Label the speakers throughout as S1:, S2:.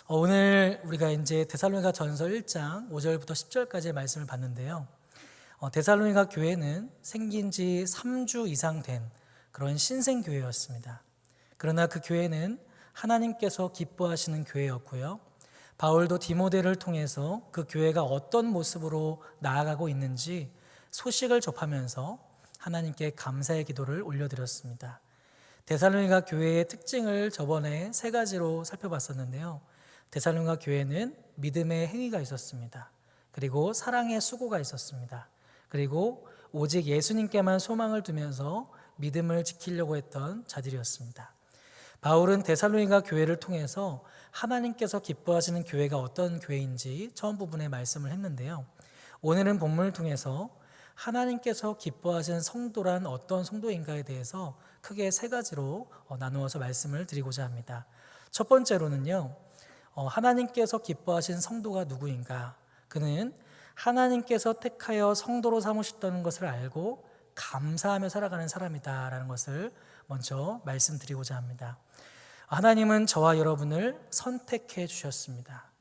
S1: 오늘 우리가 이제 데살로니가 전서 1장 5절부터 10절까지의 말씀을 봤는데요. 데살로니가 교회는 생긴 지 3주 이상 된 그런 신생교회였습니다. 그러나 그 교회는 하나님께서 기뻐하시는 교회였고요. 바울도 디모데를 통해서 그 교회가 어떤 모습으로 나아가고 있는지 소식을 접하면서 하나님께 감사의 기도를 올려드렸습니다. 데살로니가 교회의 특징을 저번에 3가지로 살펴봤었는데요. 데살로니가 교회는 믿음의 행위가 있었습니다. 그리고 사랑의 수고가 있었습니다. 그리고 오직 예수님께만 소망을 두면서 믿음을 지키려고 했던 자들이었습니다. 바울은 데살로니가 교회를 통해서 하나님께서 기뻐하시는 교회가 어떤 교회인지 처음 부분에 말씀을 했는데요. 오늘은 본문을 통해서 하나님께서 기뻐하시는 성도란 어떤 성도인가에 대해서 크게 3가지로 나누어서 말씀을 드리고자 합니다. 첫 번째로는요, 하나님께서 기뻐하신 성도가 누구인가? 그는 하나님께서 택하여 성도로 삼으셨다는 것을 알고 감사하며 살아가는 사람이다라는 것을 먼저 말씀드리고자 합니다. 하나님은 저와 여러분을 선택해 주셨습니다.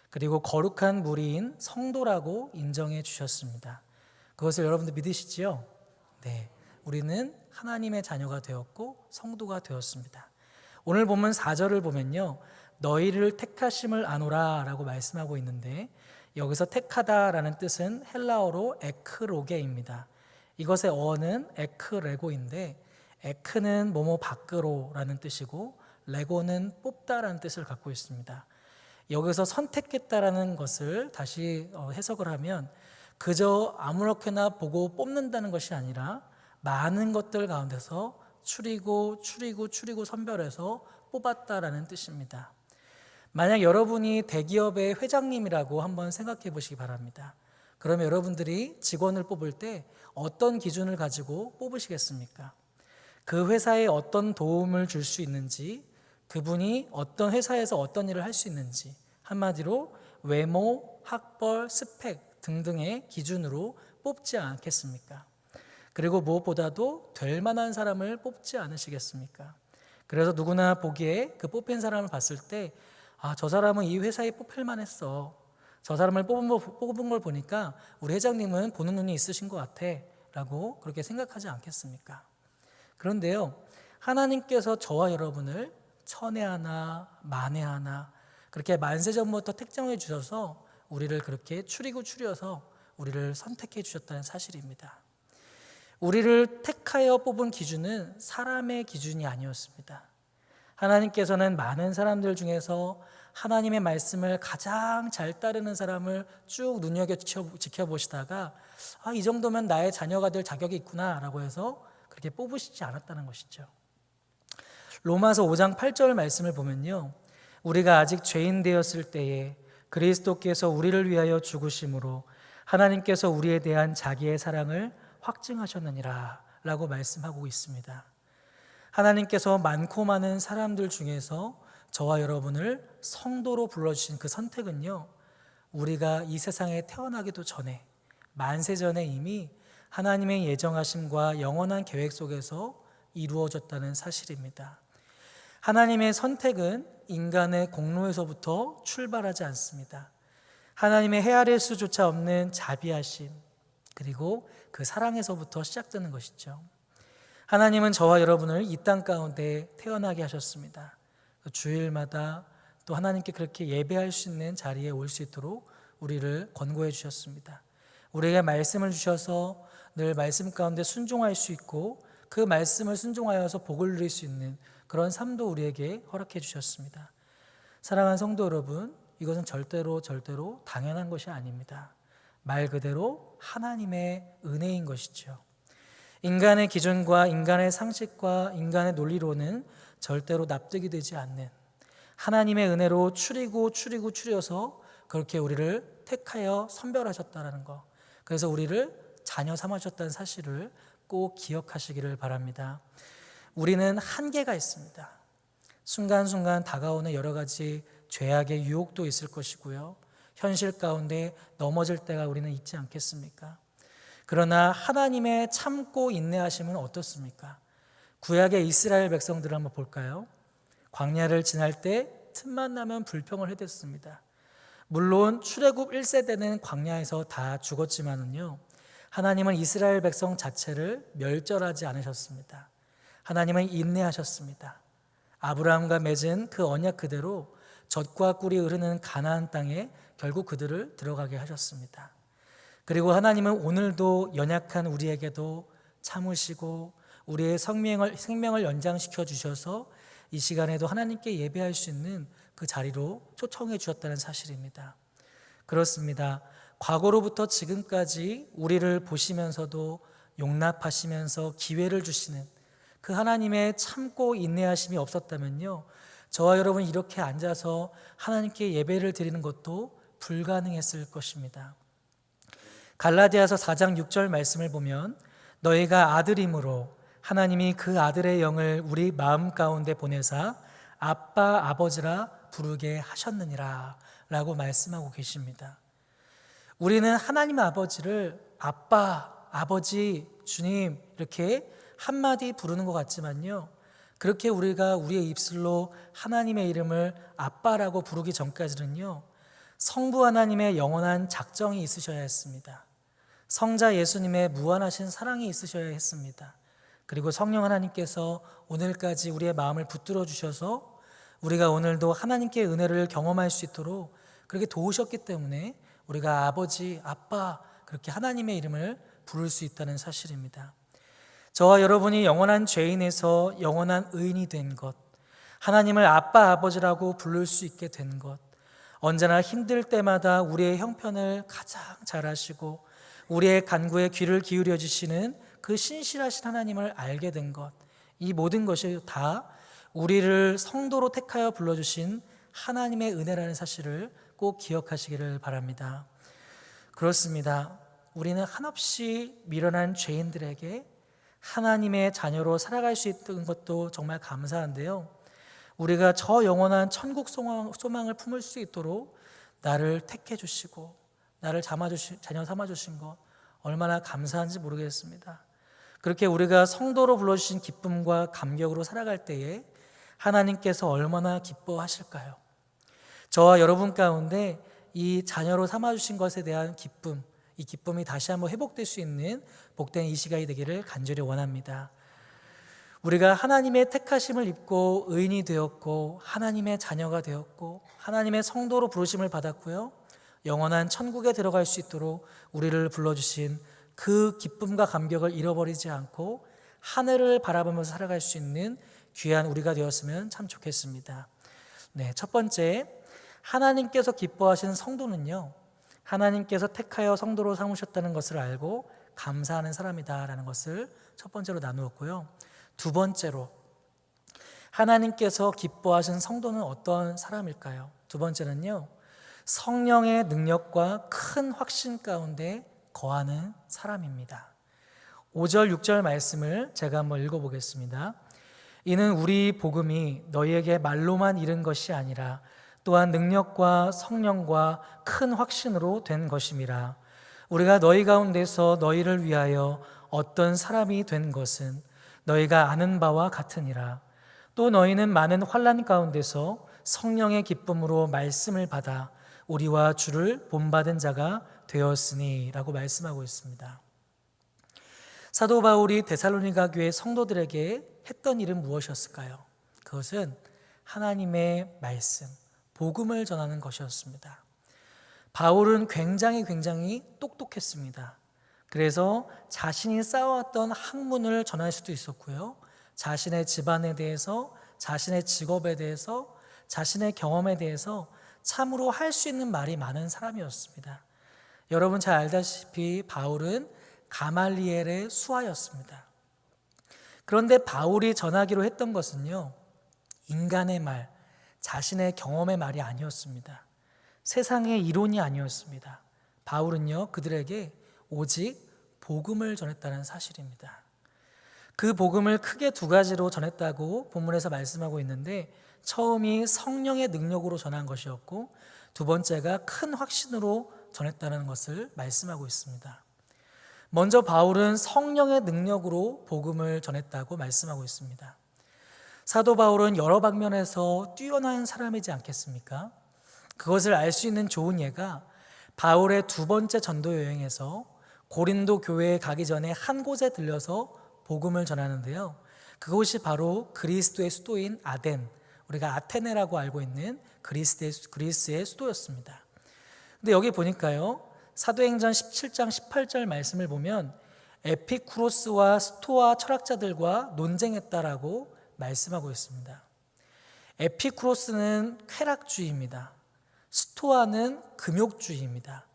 S1: 그리고 거룩한 무리인 성도라고 인정해 주셨습니다. 그것을 여러분들 믿으시지요? 네, 우리는 하나님의 자녀가 되었고 성도가 되었습니다. 오늘 본문 4절을 보면요, 너희를 택하심을 아노라 라고 말씀하고 있는데, 여기서 택하다라는 뜻은 헬라어로 에크로게입니다. 이것의 어는 에크레고인데, 에크는 뭐뭐 밖으로 라는 뜻이고 레고는 뽑다라는 뜻을 갖고 있습니다. 여기서 선택했다라는 것을 다시 해석을 하면 그저 아무렇게나 보고 뽑는다는 것이 아니라 많은 것들 가운데서 추리고 선별해서 뽑았다라는 뜻입니다. 만약 여러분이 대기업의 회장님이라고 한번 생각해 보시기 바랍니다. 그러면 여러분들이 직원을 뽑을 때 어떤 기준을 가지고 뽑으시겠습니까? 그 회사에 어떤 도움을 줄 수 있는지, 그분이 어떤 회사에서 어떤 일을 할 수 있는지, 한마디로 외모, 학벌, 스펙 등등의 기준으로 뽑지 않겠습니까? 그리고 무엇보다도 될 만한 사람을 뽑지 않으시겠습니까? 그래서 누구나 보기에 그 뽑힌 사람을 봤을 때 저 사람은 이 회사에 뽑힐 만했어. 저 사람을 뽑은 걸 보니까 우리 회장님은 보는 눈이 있으신 것 같아 라고 그렇게 생각하지 않겠습니까? 그런데요, 하나님께서 저와 여러분을 천에 하나 만에 하나 그렇게 만세 전부터 택정해 주셔서 우리를 그렇게 추려서 우리를 선택해 주셨다는 사실입니다. 우리를 택하여 뽑은 기준은 사람의 기준이 아니었습니다. 하나님께서는 많은 사람들 중에서 하나님의 말씀을 가장 잘 따르는 사람을 쭉 눈여겨 지켜보시다가 이 정도면 나의 자녀가 될 자격이 있구나 라고 해서 그렇게 뽑으시지 않았다는 것이죠. 로마서 5장 8절 말씀을 보면요, 우리가 아직 죄인 되었을 때에 그리스도께서 우리를 위하여 죽으심으로 하나님께서 우리에 대한 자기의 사랑을 확증하셨느니라 라고 말씀하고 있습니다. 하나님께서 많고 많은 사람들 중에서 저와 여러분을 성도로 불러주신 그 선택은요, 우리가 이 세상에 태어나기도 전에 만세 전에 이미 하나님의 예정하심과 영원한 계획 속에서 이루어졌다는 사실입니다. 하나님의 선택은 인간의 공로에서부터 출발하지 않습니다. 하나님의 헤아릴 수조차 없는 자비하심, 그리고 그 사랑에서부터 시작되는 것이죠. 하나님은 저와 여러분을 이 땅 가운데 태어나게 하셨습니다. 주일마다 또 하나님께 그렇게 예배할 수 있는 자리에 올 수 있도록 우리를 권고해 주셨습니다. 우리에게 말씀을 주셔서 늘 말씀 가운데 순종할 수 있고 그 말씀을 순종하여서 복을 누릴 수 있는 그런 삶도 우리에게 허락해 주셨습니다. 사랑하는 성도 여러분, 이것은 절대로 당연한 것이 아닙니다. 말 그대로 하나님의 은혜인 것이죠. 인간의 기준과 인간의 상식과 인간의 논리로는 절대로 납득이 되지 않는 하나님의 은혜로 추려서 그렇게 우리를 택하여 선별하셨다는 것, 그래서 우리를 자녀 삼으셨다는 사실을 꼭 기억하시기를 바랍니다. 우리는 한계가 있습니다. 순간순간 다가오는 여러 가지 죄악의 유혹도 있을 것이고요, 현실 가운데 넘어질 때가 우리는 있지 않겠습니까? 그러나 하나님의 참고 인내하심은 어떻습니까? 구약의 이스라엘 백성들을 한번 볼까요? 광야를 지날 때 틈만 나면 불평을 해댔습니다. 물론 출애굽 1세대는 광야에서 다 죽었지만은요, 하나님은 이스라엘 백성 자체를 멸절하지 않으셨습니다. 하나님은 인내하셨습니다. 아브라함과 맺은 그 언약 그대로 젖과 꿀이 흐르는 가나안 땅에 결국 그들을 들어가게 하셨습니다. 그리고 하나님은 오늘도 연약한 우리에게도 참으시고 우리의 생명을 연장시켜 주셔서 이 시간에도 하나님께 예배할 수 있는 그 자리로 초청해 주셨다는 사실입니다. 그렇습니다. 과거로부터 지금까지 우리를 보시면서도 용납하시면서 기회를 주시는 그 하나님의 참고 인내하심이 없었다면요, 저와 여러분 이렇게 앉아서 하나님께 예배를 드리는 것도 불가능했을 것입니다. 갈라디아서 4장 6절 말씀을 보면 너희가 아들임으로 하나님이 그 아들의 영을 우리 마음 가운데 보내사 아빠 아버지라 부르게 하셨느니라 라고 말씀하고 계십니다. 우리는 하나님 아버지를 아빠, 아버지, 주님 이렇게 한마디 부르는 것 같지만요, 그렇게 우리가 우리의 입술로 하나님의 이름을 아빠라고 부르기 전까지는요, 성부 하나님의 영원한 작정이 있으셔야 했습니다. 성자 예수님의 무한하신 사랑이 있으셔야 했습니다. 그리고 성령 하나님께서 오늘까지 우리의 마음을 붙들어 주셔서 우리가 오늘도 하나님께 은혜를 경험할 수 있도록 그렇게 도우셨기 때문에 우리가 아버지, 아빠 그렇게 하나님의 이름을 부를 수 있다는 사실입니다. 저와 여러분이 영원한 죄인에서 영원한 의인이 된 것, 하나님을 아빠, 아버지라고 부를 수 있게 된 것, 언제나 힘들 때마다 우리의 형편을 가장 잘 아시고 우리의 간구에 귀를 기울여 주시는 그 신실하신 하나님을 알게 된 것, 이 모든 것이 다 우리를 성도로 택하여 불러주신 하나님의 은혜라는 사실을 꼭 기억하시기를 바랍니다. 그렇습니다. 우리는 한없이 미련한 죄인들에게 하나님의 자녀로 살아갈 수 있는 것도 정말 감사한데요, 우리가 저 영원한 천국 소망을 품을 수 있도록 나를 택해 주시고 나를 자녀 삼아 주신 것 얼마나 감사한지 모르겠습니다. 그렇게 우리가 성도로 불러주신 기쁨과 감격으로 살아갈 때에 하나님께서 얼마나 기뻐하실까요? 저와 여러분 가운데 이 자녀로 삼아주신 것에 대한 기쁨, 이 기쁨이 다시 한번 회복될 수 있는 복된 이 시간이 되기를 간절히 원합니다. 우리가 하나님의 택하심을 입고 의인이 되었고 하나님의 자녀가 되었고 하나님의 성도로 부르심을 받았고요, 영원한 천국에 들어갈 수 있도록 우리를 불러주신 그 기쁨과 감격을 잃어버리지 않고 하늘을 바라보면서 살아갈 수 있는 귀한 우리가 되었으면 참 좋겠습니다. 네, 첫 번째, 하나님께서 기뻐하시는 성도는요, 하나님께서 택하여 성도로 삼으셨다는 것을 알고 감사하는 사람이다라는 것을 첫 번째로 나누었고요. 두 번째로, 하나님께서 기뻐하시는 성도는 어떤 사람일까요? 두 번째는요, 성령의 능력과 큰 확신 가운데 거하는 사람입니다. 5절 6절 말씀을 제가 한번 읽어보겠습니다. 이는 우리 복음이 너희에게 말로만 이른 것이 아니라 또한 능력과 성령과 큰 확신으로 된 것임이라. 우리가 너희 가운데서 너희를 위하여 어떤 사람이 된 것은 너희가 아는 바와 같으니라. 또 너희는 많은 환난 가운데서 성령의 기쁨으로 말씀을 받아 우리와 주를 본받은 자가 되었으니 라고 말씀하고 있습니다. 사도 바울이 데살로니가 교회 성도들에게 했던 일은 무엇이었을까요? 그것은 하나님의 말씀, 복음을 전하는 것이었습니다. 바울은 굉장히 똑똑했습니다. 그래서 자신이 쌓아왔던 학문을 전할 수도 있었고요, 자신의 집안에 대해서, 자신의 직업에 대해서, 자신의 경험에 대해서 참으로 할 수 있는 말이 많은 사람이었습니다. 여러분 잘 알다시피 바울은 가말리엘의 수하였습니다. 그런데 바울이 전하기로 했던 것은요, 인간의 말, 자신의 경험의 말이 아니었습니다. 세상의 이론이 아니었습니다. 바울은요, 그들에게 오직 복음을 전했다는 사실입니다. 그 복음을 크게 두 가지로 전했다고 본문에서 말씀하고 있는데, 처음이 성령의 능력으로 전한 것이었고 두 번째가 큰 확신으로 전했다는 것을 말씀하고 있습니다. 먼저 바울은 성령의 능력으로 복음을 전했다고 말씀하고 있습니다. 사도 바울은 여러 방면에서 뛰어난 사람이지 않겠습니까? 그것을 알 수 있는 좋은 예가 바울의 두 번째 전도 여행에서 고린도 교회에 가기 전에 한 곳에 들려서 복음을 전하는데요. 그곳이 바로 그리스도의 수도인 아덴, 우리가 아테네라고 알고 있는 그리스의 수도였습니다. 근데 여기 보니까요, 사도행전 17장 18절 말씀을 보면 에피쿠로스와 스토아 철학자들과 논쟁했다라고 말씀하고 있습니다. 에피쿠로스는 쾌락주의입니다. 스토아는 금욕주의입니다.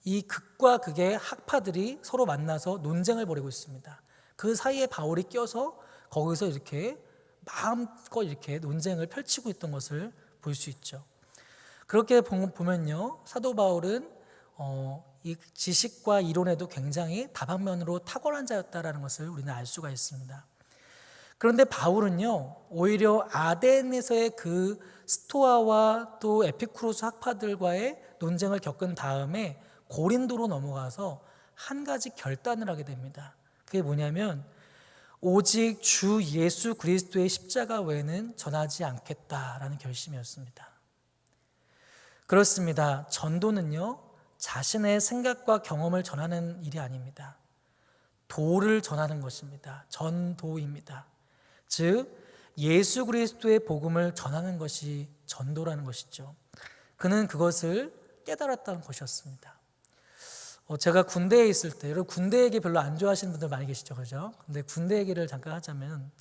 S1: 이 극과 극의 학파들이 서로 만나서 논쟁을 벌이고 있습니다. 그 사이에 바울이 껴서 거기서 이렇게 마음껏 이렇게 논쟁을 펼치고 있던 것을 볼 수 있죠. 그렇게 보면요, 사도 바울은 이 지식과 이론에도 굉장히 다방면으로 탁월한 자였다라는 것을 우리는 알 수가 있습니다. 그런데 바울은요, 오히려 아덴에서의 그 스토아와 또 에피쿠로스 학파들과의 논쟁을 겪은 다음에 고린도로 넘어가서 한 가지 결단을 하게 됩니다. 그게 뭐냐면 오직 주 예수 그리스도의 십자가 외에는 전하지 않겠다라는 결심이었습니다. 그렇습니다. 전도는요, 자신의 생각과 경험을 전하는 일이 아닙니다. 도를 전하는 것입니다. 전도입니다. 즉 예수 그리스도의 복음을 전하는 것이 전도라는 것이죠. 그는 그것을 깨달았다는 것이었습니다. 제가 군대에 있을 때, 여러분 군대 얘기 별로 안 좋아하시는 분들 많이 계시죠, 그죠? 근데 군대 얘기를 잠깐 하자면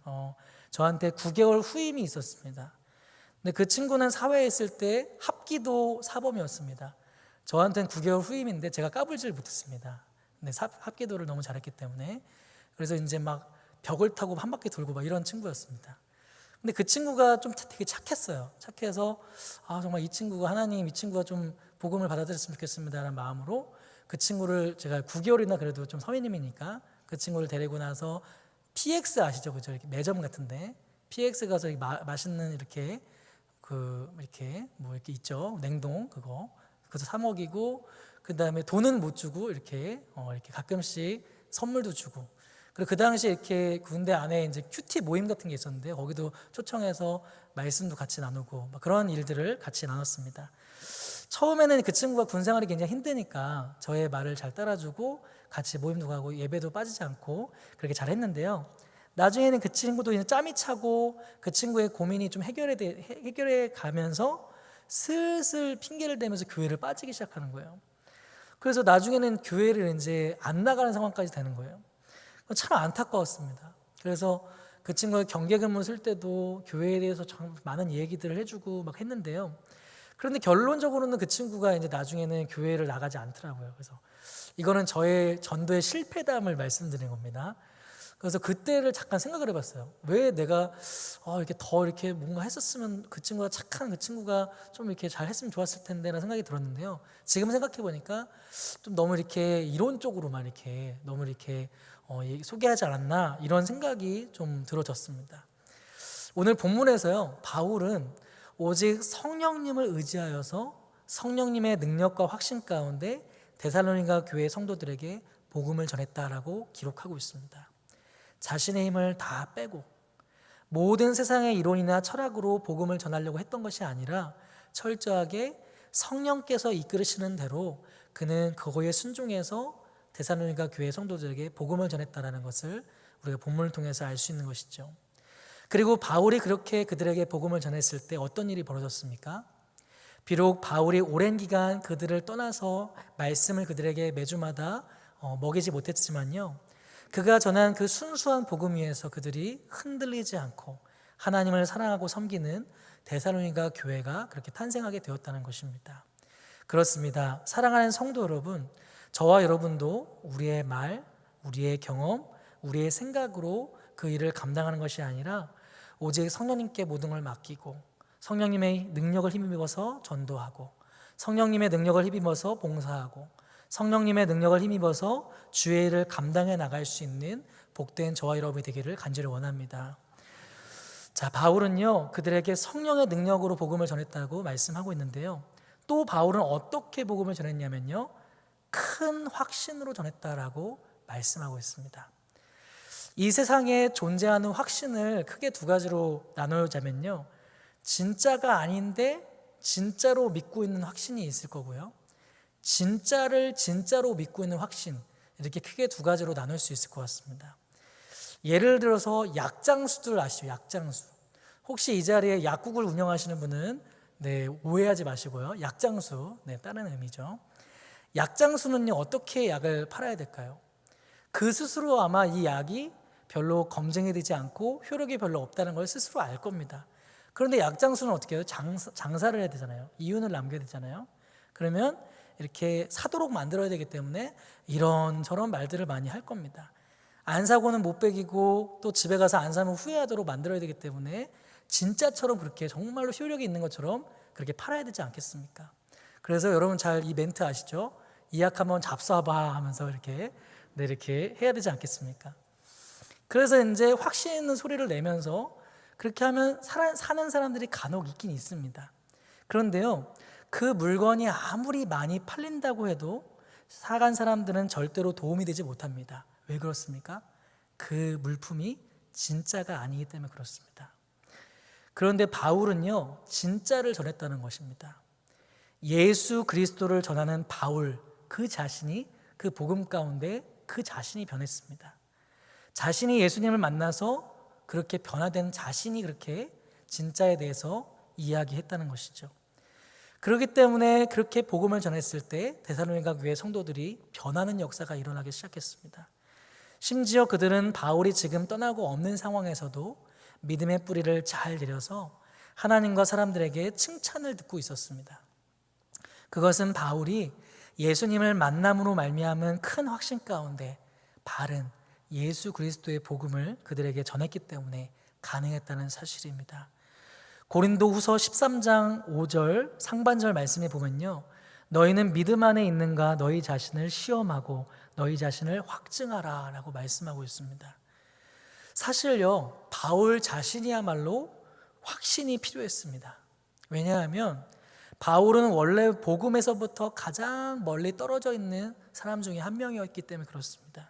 S1: 저한테 9개월 후임이 있었습니다. 근데 그 친구는 사회에 있을 때 합기도 사범이었습니다. 저한테는 9개월 후임인데 제가 까불지를 못했습니다. 근데 합기도를 너무 잘했기 때문에. 그래서 이제 막 벽을 타고 한 바퀴 돌고 막 이런 친구였습니다. 근데 그 친구가 좀 되게 착했어요. 착해서 정말 이 친구가 하나님, 이 친구가 좀 복음을 받아들였으면 좋겠습니다라는 마음으로 그 친구를 제가 9개월이나 그래도 좀 선배님이니까 그 친구를 데리고 나서 PX 아시죠? 그죠? 이렇게 매점 같은데 PX 가서 맛있는 이렇게 이렇게 뭐 이렇게 있죠? 냉동 그래서 사 먹이고 그 다음에 돈은 못 주고 이렇게 가끔씩 선물도 주고 그리고 그 당시에 이렇게 군대 안에 이제 큐티 모임 같은 게 있었는데 거기도 초청해서 말씀도 같이 나누고 그런 일들을 같이 나눴습니다. 처음에는 그 친구가 군 생활이 굉장히 힘드니까 저의 말을 잘 따라주고 같이 모임도 가고 예배도 빠지지 않고 그렇게 잘 했는데요. 나중에는 그 친구도 이제 짬이 차고 그 친구의 고민이 좀 해결해 가면서 슬슬 핑계를 대면서 교회를 빠지기 시작하는 거예요. 그래서 나중에는 교회를 이제 안 나가는 상황까지 되는 거예요. 참 안타까웠습니다. 그래서 그 친구가 경계근무 쓸 때도 교회에 대해서 참 많은 얘기들을 해주고 막 했는데요. 그런데 결론적으로는 그 친구가 이제 나중에는 교회를 나가지 않더라고요. 그래서 이거는 저의 전도의 실패담을 말씀드린 겁니다. 그래서 그때를 잠깐 생각을 해봤어요. 왜 내가 이렇게 더 이렇게 뭔가 했었으면 그 친구가 착한 그 친구가 좀 이렇게 잘 했으면 좋았을 텐데라는 생각이 들었는데요. 지금 생각해 보니까 좀 너무 이렇게 이론적으로만 이렇게 너무 이렇게 소개하지 않았나 이런 생각이 좀 들어졌습니다. 오늘 본문에서요, 바울은 오직 성령님을 의지하여서 성령님의 능력과 확신 가운데 데살로니가 교회 성도들에게 복음을 전했다라고 기록하고 있습니다. 자신의 힘을 다 빼고 모든 세상의 이론이나 철학으로 복음을 전하려고 했던 것이 아니라 철저하게 성령께서 이끌으시는 대로 그는 그거에 순종해서 데살로니가 교회 성도들에게 복음을 전했다라는 것을 우리가 본문을 통해서 알 수 있는 것이죠. 그리고 바울이 그렇게 그들에게 복음을 전했을 때 어떤 일이 벌어졌습니까? 비록 바울이 오랜 기간 그들을 떠나서 말씀을 그들에게 매주마다 먹이지 못했지만요, 그가 전한 그 순수한 복음 위에서 그들이 흔들리지 않고 하나님을 사랑하고 섬기는 데살로니가 교회가 그렇게 탄생하게 되었다는 것입니다. 그렇습니다. 사랑하는 성도 여러분, 저와 여러분도 우리의 말, 우리의 경험, 우리의 생각으로 그 일을 감당하는 것이 아니라 오직 성령님께 모든 걸 맡기고 성령님의 능력을 힘입어서 전도하고 성령님의 능력을 힘입어서 봉사하고 성령님의 능력을 힘입어서 주의 일을 감당해 나갈 수 있는 복된 저와 여러분이 되기를 간절히 원합니다. 자, 바울은요, 그들에게 성령의 능력으로 복음을 전했다고 말씀하고 있는데요. 또 바울은 어떻게 복음을 전했냐면요, 큰 확신으로 전했다라고 말씀하고 있습니다. 이 세상에 존재하는 확신을 크게 두 가지로 나누자면요, 진짜가 아닌데 진짜로 믿고 있는 확신이 있을 거고요, 진짜를 진짜로 믿고 있는 확신, 이렇게 크게 두 가지로 나눌 수 있을 것 같습니다. 예를 들어서 약장수들 아시죠? 약장수. 혹시 이 자리에 약국을 운영하시는 분은 오해하지 마시고요. 약장수, 다른 의미죠. 약장수는요, 어떻게 약을 팔아야 될까요? 그 스스로 아마 이 약이 별로 검증이 되지 않고 효력이 별로 없다는 걸 스스로 알 겁니다. 그런데 약장수는 어떻게 해요? 장사를 해야 되잖아요. 이윤을 남겨야 되잖아요. 그러면 이렇게 사도록 만들어야 되기 때문에 이런저런 말들을 많이 할 겁니다. 안 사고는 못 배기고 또 집에 가서 안 사면 후회하도록 만들어야 되기 때문에 진짜처럼 그렇게 정말로 효력이 있는 것처럼 그렇게 팔아야 되지 않겠습니까? 그래서 여러분 잘 이 멘트 아시죠? 이 약 한번 잡숴봐 하면서 이렇게 해야 되지 않겠습니까? 그래서 이제 확신 있는 소리를 내면서 그렇게 하면 사는 사람들이 간혹 있긴 있습니다. 그런데요, 그 물건이 아무리 많이 팔린다고 해도 사간 사람들은 절대로 도움이 되지 못합니다. 왜 그렇습니까? 그 물품이 진짜가 아니기 때문에 그렇습니다. 그런데 바울은요, 진짜를 전했다는 것입니다. 예수 그리스도를 전하는 바울 그 자신이 그 복음 가운데 그 자신이 변했습니다. 자신이 예수님을 만나서 그렇게 변화된 자신이 그렇게 진짜에 대해서 이야기했다는 것이죠. 그렇기 때문에 그렇게 복음을 전했을 때 데살로니가 교회 성도들이 변하는 역사가 일어나기 시작했습니다. 심지어 그들은 바울이 지금 떠나고 없는 상황에서도 믿음의 뿌리를 잘 내려서 하나님과 사람들에게 칭찬을 듣고 있었습니다. 그것은 바울이 예수님을 만남으로 말미암은 큰 확신 가운데 바른 예수 그리스도의 복음을 그들에게 전했기 때문에 가능했다는 사실입니다. 고린도 후서 13장 5절 상반절 말씀에 보면요, 너희는 믿음 안에 있는가 너희 자신을 시험하고 너희 자신을 확증하라 라고 말씀하고 있습니다. 사실요, 바울 자신이야말로 확신이 필요했습니다. 왜냐하면 바울은 원래 복음에서부터 가장 멀리 떨어져 있는 사람 중에 한 명이었기 때문에 그렇습니다.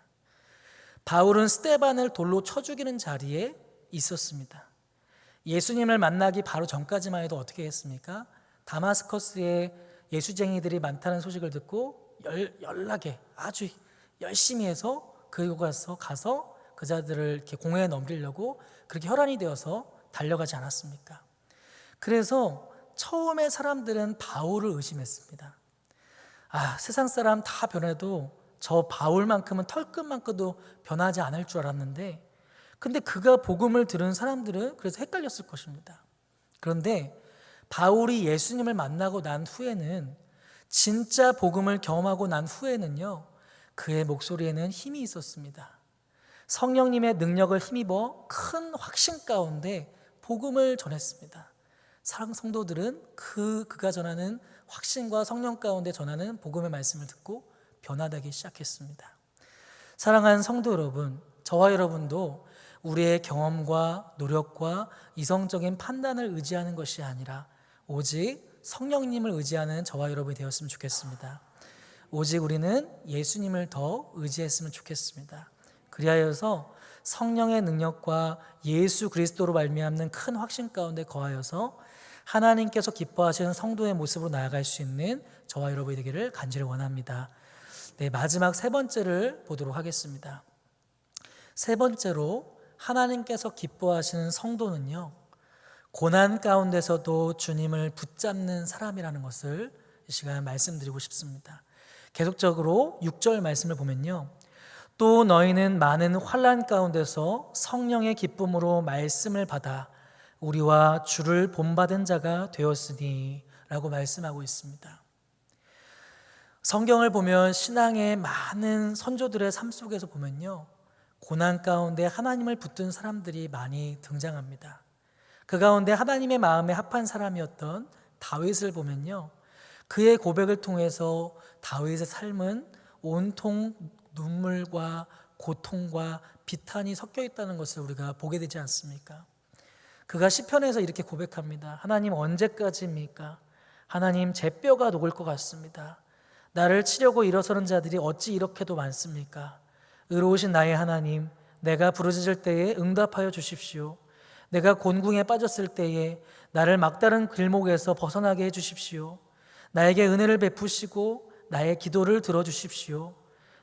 S1: 바울은 스데반을 돌로 쳐 죽이는 자리에 있었습니다. 예수님을 만나기 바로 전까지만 해도 어떻게 했습니까? 다마스커스에 예수쟁이들이 많다는 소식을 듣고 연락에 아주 열심히 해서 가서 그 자들을 이렇게 공회에 넘기려고 그렇게 혈안이 되어서 달려가지 않았습니까? 그래서 처음에 사람들은 바울을 의심했습니다. 세상 사람 다 변해도 저 바울만큼은 털끝만큼도 변하지 않을 줄 알았는데, 근데 그가 복음을 들은 사람들은 그래서 헷갈렸을 것입니다. 그런데 바울이 예수님을 만나고 난 후에는, 진짜 복음을 경험하고 난 후에는요, 그의 목소리에는 힘이 있었습니다. 성령님의 능력을 힘입어 큰 확신 가운데 복음을 전했습니다. 사랑 성도들은 그가 전하는 확신과 성령 가운데 전하는 복음의 말씀을 듣고 변화되기 시작했습니다. 사랑하는 성도 여러분, 저와 여러분도 우리의 경험과 노력과 이성적인 판단을 의지하는 것이 아니라 오직 성령님을 의지하는 저와 여러분이 되었으면 좋겠습니다. 오직 우리는 예수님을 더 의지했으면 좋겠습니다. 그리하여서 성령의 능력과 예수 그리스도로 말미암는 큰 확신 가운데 거하여서 하나님께서 기뻐하시는 성도의 모습으로 나아갈 수 있는 저와 여러분이 되기를 간절히 원합니다. 마지막 세 번째를 보도록 하겠습니다. 세 번째로 하나님께서 기뻐하시는 성도는요, 고난 가운데서도 주님을 붙잡는 사람이라는 것을 이 시간 말씀드리고 싶습니다. 계속적으로 6절 말씀을 보면요, 또 너희는 많은 환난 가운데서 성령의 기쁨으로 말씀을 받아 우리와 주를 본받은 자가 되었으니 라고 말씀하고 있습니다. 성경을 보면 신앙의 많은 선조들의 삶 속에서 보면요, 고난 가운데 하나님을 붙든 사람들이 많이 등장합니다. 그 가운데 하나님의 마음에 합한 사람이었던 다윗을 보면요, 그의 고백을 통해서 다윗의 삶은 온통 눈물과 고통과 비탄이 섞여 있다는 것을 우리가 보게 되지 않습니까? 그가 시편에서 이렇게 고백합니다. 하나님 언제까지입니까? 하나님 제 뼈가 녹을 것 같습니다. 나를 치려고 일어서는 자들이 어찌 이렇게도 많습니까? 의로우신 나의 하나님, 내가 부르짖을 때에 응답하여 주십시오. 내가 곤궁에 빠졌을 때에 나를 막다른 길목에서 벗어나게 해 주십시오. 나에게 은혜를 베푸시고 나의 기도를 들어주십시오.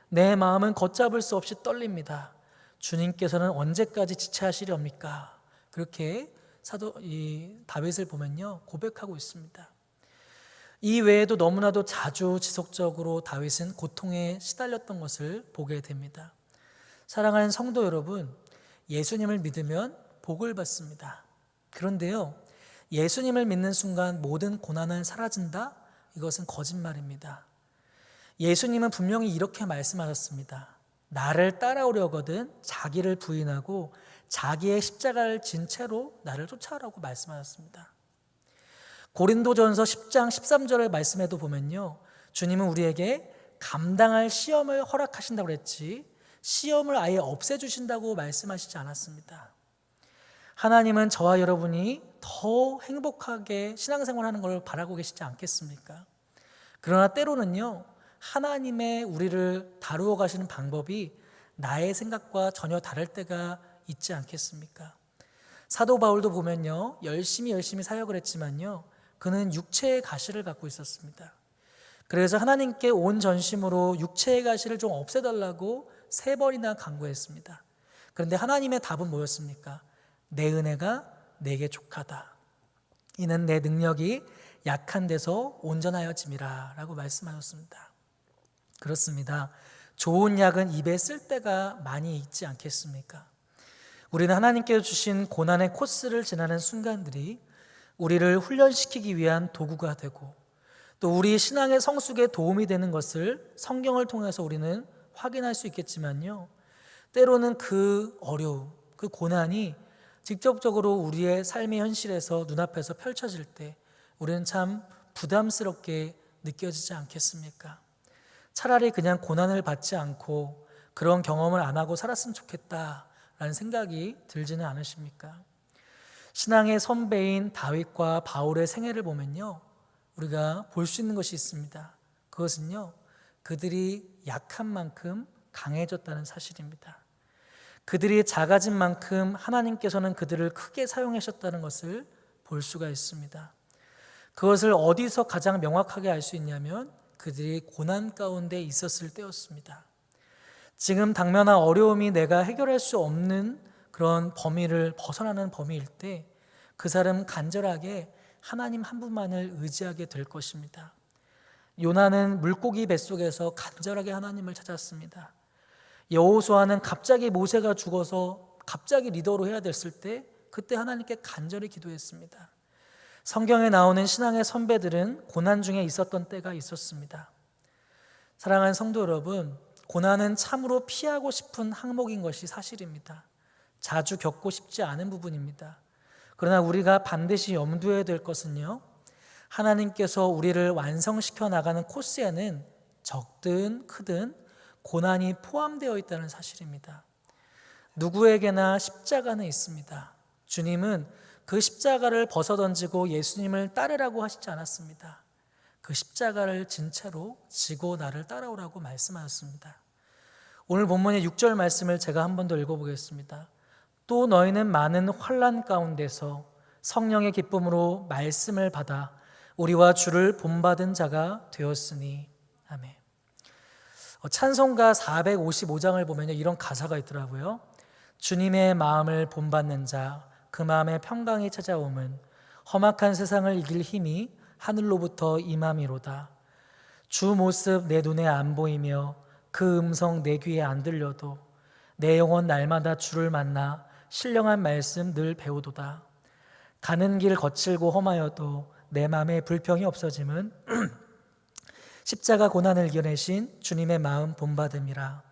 S1: 내 마음은 걷잡을 수 없이 떨립니다. 주님께서는 언제까지 지체하시렵니까? 그렇게 다윗을 보면요, 고백하고 있습니다. 이 외에도 너무나도 자주 지속적으로 다윗은 고통에 시달렸던 것을 보게 됩니다. 사랑하는 성도 여러분, 예수님을 믿으면 복을 받습니다. 그런데요, 예수님을 믿는 순간 모든 고난은 사라진다? 이것은 거짓말입니다. 예수님은 분명히 이렇게 말씀하셨습니다. 나를 따라오려거든 자기를 부인하고 자기의 십자가를 진 채로 나를 쫓아오라고 말씀하셨습니다. 고린도전서 10장 13절의 말씀에도 보면요, 주님은 우리에게 감당할 시험을 허락하신다고 그랬지 시험을 아예 없애주신다고 말씀하시지 않았습니다. 하나님은 저와 여러분이 더 행복하게 신앙생활하는 걸 바라고 계시지 않겠습니까? 그러나 때로는요, 하나님의 우리를 다루어 가시는 방법이 나의 생각과 전혀 다를 때가 있지 않겠습니까? 사도 바울도 보면요, 열심히 사역을 했지만요, 그는 육체의 가시를 갖고 있었습니다. 그래서 하나님께 온 전심으로 육체의 가시를 좀 없애달라고 3번이나 간구했습니다. 그런데 하나님의 답은 뭐였습니까? 내 은혜가 내게 족하다. 이는 내 능력이 약한 데서 온전하여짐이라 라고 말씀하셨습니다. 그렇습니다. 좋은 약은 입에 쓸 때가 많이 있지 않겠습니까? 우리는 하나님께서 주신 고난의 코스를 지나는 순간들이 우리를 훈련시키기 위한 도구가 되고 또 우리 신앙의 성숙에 도움이 되는 것을 성경을 통해서 우리는 확인할 수 있겠지만요, 때로는 그 어려움, 그 고난이 직접적으로 우리의 삶의 현실에서 눈앞에서 펼쳐질 때 우리는 참 부담스럽게 느껴지지 않겠습니까? 차라리 그냥 고난을 받지 않고 그런 경험을 안 하고 살았으면 좋겠다라는 생각이 들지는 않으십니까? 신앙의 선배인 다윗과 바울의 생애를 보면요, 우리가 볼 수 있는 것이 있습니다. 그것은요, 그들이 약한 만큼 강해졌다는 사실입니다. 그들이 작아진 만큼 하나님께서는 그들을 크게 사용하셨다는 것을 볼 수가 있습니다. 그것을 어디서 가장 명확하게 알 수 있냐면 그들이 고난 가운데 있었을 때였습니다. 지금 당면한 어려움이 내가 해결할 수 없는 그런 범위를 벗어나는 범위일 때 그 사람은 간절하게 하나님 한 분만을 의지하게 될 것입니다. 요나는 물고기 뱃속에서 간절하게 하나님을 찾았습니다. 여호수아는 갑자기 모세가 죽어서 갑자기 리더로 해야 됐을 때 그때 하나님께 간절히 기도했습니다. 성경에 나오는 신앙의 선배들은 고난 중에 있었던 때가 있었습니다. 사랑하는 성도 여러분, 고난은 참으로 피하고 싶은 항목인 것이 사실입니다. 자주 겪고 싶지 않은 부분입니다. 그러나 우리가 반드시 염두해야 될 것은요, 하나님께서 우리를 완성시켜 나가는 코스에는 적든 크든 고난이 포함되어 있다는 사실입니다. 누구에게나 십자가는 있습니다. 주님은 그 십자가를 벗어던지고 예수님을 따르라고 하시지 않았습니다. 그 십자가를 진 채로 지고 나를 따라오라고 말씀하셨습니다. 오늘 본문의 6절 말씀을 제가 한 번 더 읽어보겠습니다. 또 너희는 많은 환난 가운데서 성령의 기쁨으로 말씀을 받아 우리와 주를 본받은 자가 되었으니. 아멘. 찬송가 455장을 보면 이런 가사가 있더라고요. 주님의 마음을 본받는 자, 그 마음에 평강이 찾아옴은 험악한 세상을 이길 힘이 하늘로부터 임함이로다. 주 모습 내 눈에 안 보이며 그 음성 내 귀에 안 들려도 내 영혼 날마다 주를 만나 신령한 말씀 늘 배우도다. 가는 길 거칠고 험하여도 내 마음에 불평이 없어짐은 십자가 고난을 이겨내신 주님의 마음 본받음이라.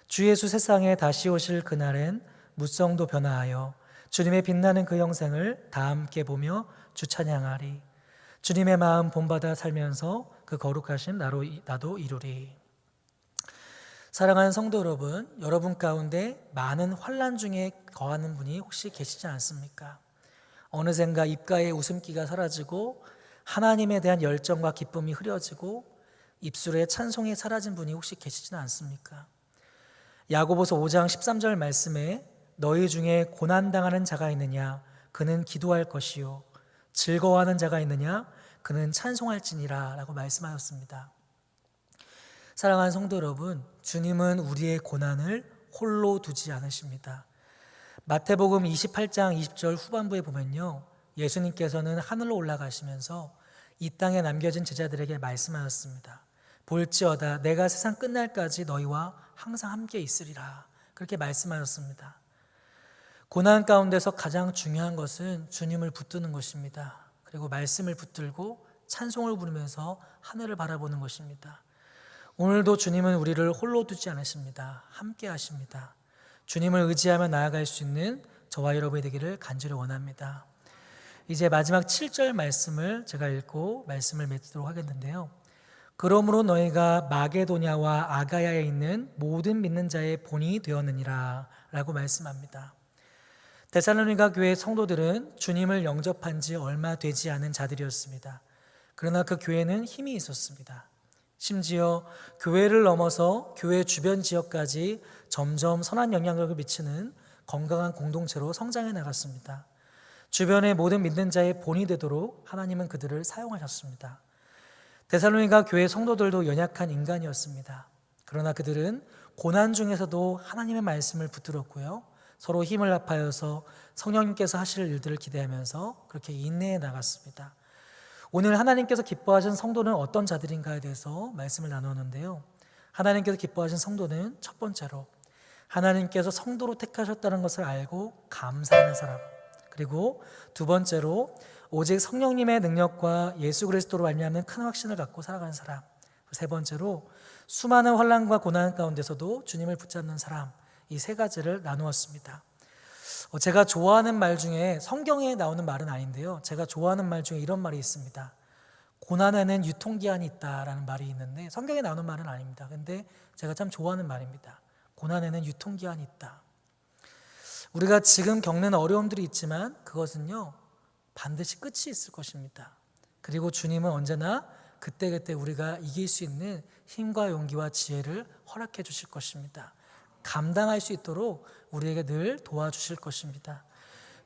S1: 주 예수 세상에 다시 오실 그날엔 무성도 변화하여 주님의 빛나는 그 형상을 다 함께 보며 주 찬양하리. 주님의 마음 본받아 살면서 그 거룩하신 나도 이루리. 사랑하는 성도 여러분, 여러분 가운데 많은 환난 중에 거하는 분이 혹시 계시지 않습니까? 어느샌가 입가에 웃음기가 사라지고 하나님에 대한 열정과 기쁨이 흐려지고 입술에 찬송이 사라진 분이 혹시 계시지는 않습니까? 야고보서 5장 13절 말씀에 너희 중에 고난당하는 자가 있느냐 그는 기도할 것이요 즐거워하는 자가 있느냐 그는 찬송할지니라 라고 말씀하셨습니다. 사랑하는 성도 여러분, 주님은 우리의 고난을 홀로 두지 않으십니다. 마태복음 28장 20절 후반부에 보면요, 예수님께서는 하늘로 올라가시면서 이 땅에 남겨진 제자들에게 말씀하셨습니다. 볼지어다 내가 세상 끝날까지 너희와 항상 함께 있으리라, 그렇게 말씀하셨습니다. 고난 가운데서 가장 중요한 것은 주님을 붙드는 것입니다. 그리고 말씀을 붙들고 찬송을 부르면서 하늘을 바라보는 것입니다. 오늘도 주님은 우리를 홀로 두지 않으십니다. 함께 하십니다. 주님을 의지하며 나아갈 수 있는 저와 여러분이 되기를 간절히 원합니다. 이제 마지막 7절 말씀을 제가 읽고 말씀을 맺도록 하겠는데요. 그러므로 너희가 마게도냐와 아가야에 있는 모든 믿는 자의 본이 되었느니라 라고 말씀합니다. 데살로니가 교회 성도들은 주님을 영접한 지 얼마 되지 않은 자들이었습니다. 그러나 그 교회는 힘이 있었습니다. 심지어 교회를 넘어서 교회 주변 지역까지 점점 선한 영향력을 미치는 건강한 공동체로 성장해 나갔습니다. 주변의 모든 믿는 자의 본이 되도록 하나님은 그들을 사용하셨습니다. 데살로니가 교회 성도들도 연약한 인간이었습니다. 그러나 그들은 고난 중에서도 하나님의 말씀을 붙들었고요, 서로 힘을 합하여서 성령님께서 하실 일들을 기대하면서 그렇게 인내해 나갔습니다. 오늘 하나님께서 기뻐하신 성도는 어떤 자들인가에 대해서 말씀을 나누었는데요, 하나님께서 기뻐하신 성도는 첫 번째로 하나님께서 성도로 택하셨다는 것을 알고 감사하는 사람, 그리고 두 번째로 오직 성령님의 능력과 예수 그리스도로 말미암는 큰 확신을 갖고 살아가는 사람, 세 번째로 수많은 환난과 고난 가운데서도 주님을 붙잡는 사람, 이 세 가지를 나누었습니다. 제가 좋아하는 말 중에, 성경에 나오는 말은 아닌데요, 제가 좋아하는 말 중에 이런 말이 있습니다. 고난에는 유통기한이 있다라는 말이 있는데, 성경에 나오는 말은 아닙니다. 근데 제가 참 좋아하는 말입니다. 고난에는 유통기한이 있다. 우리가 지금 겪는 어려움들이 있지만 그것은요, 반드시 끝이 있을 것입니다. 그리고 주님은 언제나 그때그때 우리가 이길 수 있는 힘과 용기와 지혜를 허락해 주실 것입니다. 감당할 수 있도록 우리에게 늘 도와주실 것입니다.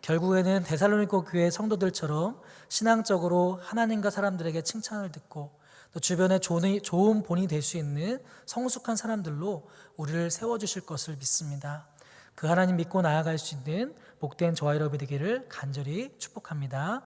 S1: 결국에는 데살로니가 교회 성도들처럼 신앙적으로 하나님과 사람들에게 칭찬을 듣고 또 주변에 좋은 본이 될 수 있는 성숙한 사람들로 우리를 세워주실 것을 믿습니다. 그 하나님 믿고 나아갈 수 있는 복된 저와 여러분이 되기를 간절히 축복합니다.